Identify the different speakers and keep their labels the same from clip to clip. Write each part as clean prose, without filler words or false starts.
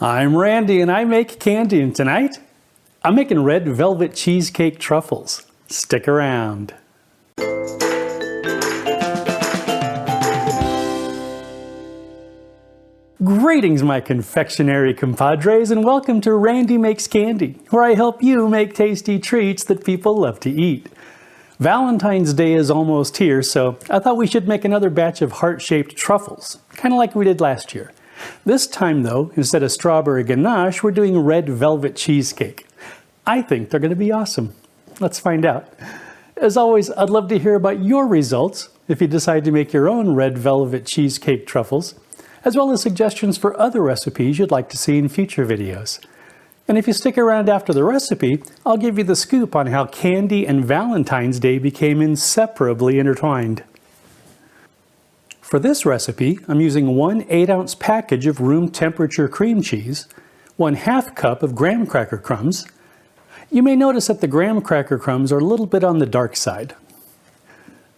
Speaker 1: I'm Randy and I make candy, and tonight I'm making red velvet cheesecake truffles. Stick around. Greetings, my confectionery compadres, and welcome to Randy Makes Candy, where I help you make tasty treats that people love to eat. Valentine's Day is almost here, so I thought we should make another batch of heart-shaped truffles, kind of like we did last year. This time, though, instead of strawberry ganache, we're doing red velvet cheesecake. I think they're going to be awesome. Let's find out. As always, I'd love to hear about your results if you decide to make your own red velvet cheesecake truffles, as well as suggestions for other recipes you'd like to see in future videos. And if you stick around after the recipe, I'll give you the scoop on how candy and Valentine's Day became inseparably intertwined. For this recipe, I'm using one 8-ounce package of room temperature cream cheese, 1/2 cup of graham cracker crumbs. You may notice that the graham cracker crumbs are a little bit on the dark side.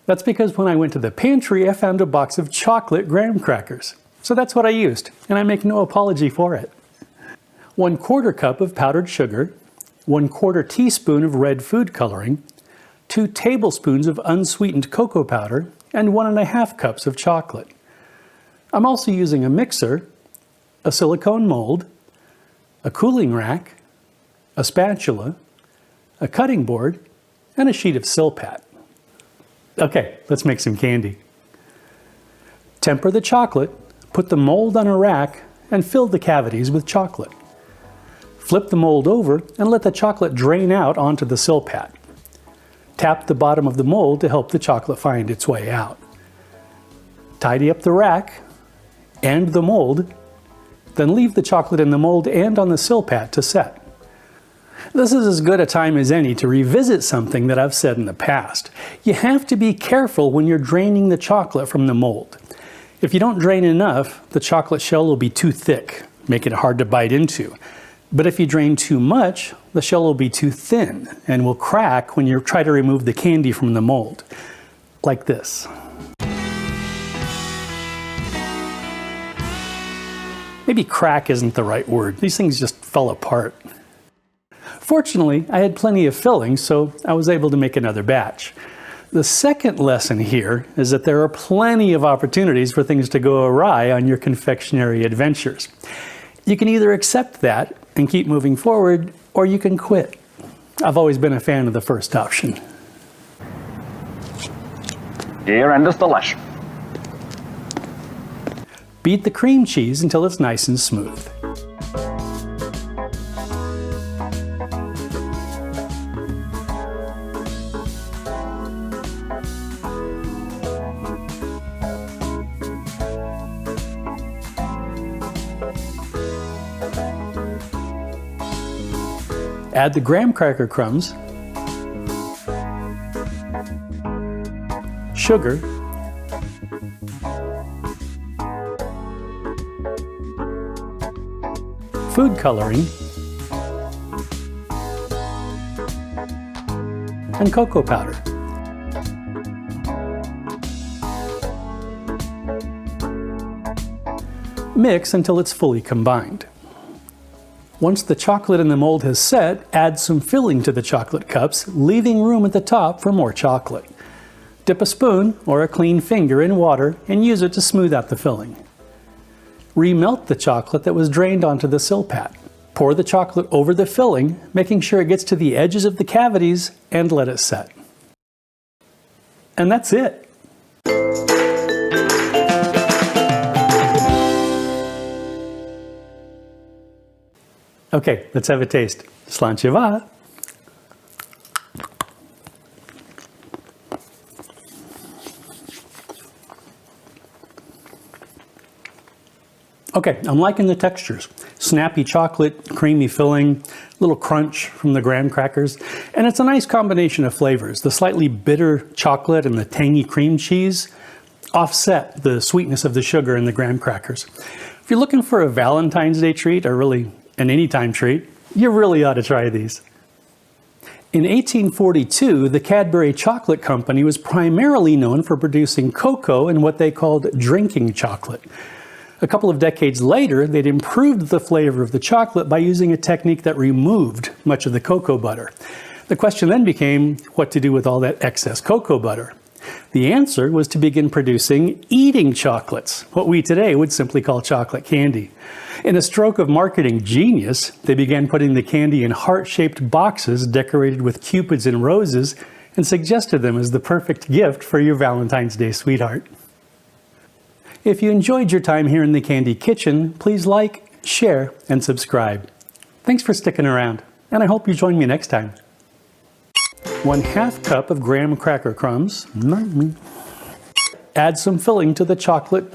Speaker 1: That's because when I went to the pantry, I found a box of chocolate graham crackers. So that's what I used, and I make no apology for it. 1/4 cup of powdered sugar, 1/4 teaspoon of red food coloring, 2 tablespoons of unsweetened cocoa powder, and 1½ cups of chocolate. I'm also using a mixer, a silicone mold, a cooling rack, a spatula, a cutting board, and a sheet of SilPat. Okay, let's make some candy. Temper the chocolate. Put the mold on a rack and fill the cavities with chocolate. Flip the mold over and let the chocolate drain out onto the SilPat. Tap the bottom of the mold to help the chocolate find its way out. Tidy up the rack and the mold, then leave the chocolate in the mold and on the SilPat to set. This is as good a time as any to revisit something that I've said in the past. You have to be careful when you're draining the chocolate from the mold. If you don't drain enough, the chocolate shell will be too thick, making it hard to bite into. But if you drain too much, the shell will be too thin and will crack when you try to remove the candy from the mold. Like this. Maybe crack isn't the right word. These things just fell apart. Fortunately, I had plenty of filling, so I was able to make another batch. The second lesson here is that there are plenty of opportunities for things to go awry on your confectionery adventures. You can either accept that and keep moving forward, or you can quit. I've always been a fan of the first option.
Speaker 2: Here enters the delish.
Speaker 1: Beat the cream cheese until it's nice and smooth. Add the graham cracker crumbs, sugar, food coloring, and cocoa powder. Mix until it's fully combined. Once the chocolate in the mold has set, add some filling to the chocolate cups, leaving room at the top for more chocolate. Dip a spoon or a clean finger in water and use it to smooth out the filling. Remelt the chocolate that was drained onto the SilPat. Pour the chocolate over the filling, making sure it gets to the edges of the cavities, and let it set. And that's it. Okay, let's have a taste. Slanchiva. Okay, I'm liking the textures. Snappy chocolate, creamy filling, little crunch from the graham crackers, and it's a nice combination of flavors. The slightly bitter chocolate and the tangy cream cheese offset the sweetness of the sugar and the graham crackers. If you're looking for a Valentine's Day treat, or really an anytime treat, you really ought to try these. In 1842, the Cadbury Chocolate Company was primarily known for producing cocoa and what they called drinking chocolate. A couple of decades later, they'd improved the flavor of the chocolate by using a technique that removed much of the cocoa butter. The question then became what to do with all that excess cocoa butter. The answer was to begin producing eating chocolates, what we today would simply call chocolate candy. In a stroke of marketing genius, they began putting the candy in heart-shaped boxes decorated with cupids and roses and suggested them as the perfect gift for your Valentine's Day sweetheart. If you enjoyed your time here in the Candy Kitchen, please like, share, and subscribe. Thanks for sticking around, and I hope you join me next time. 1/2 cup of graham cracker crumbs. Add some filling to the chocolate.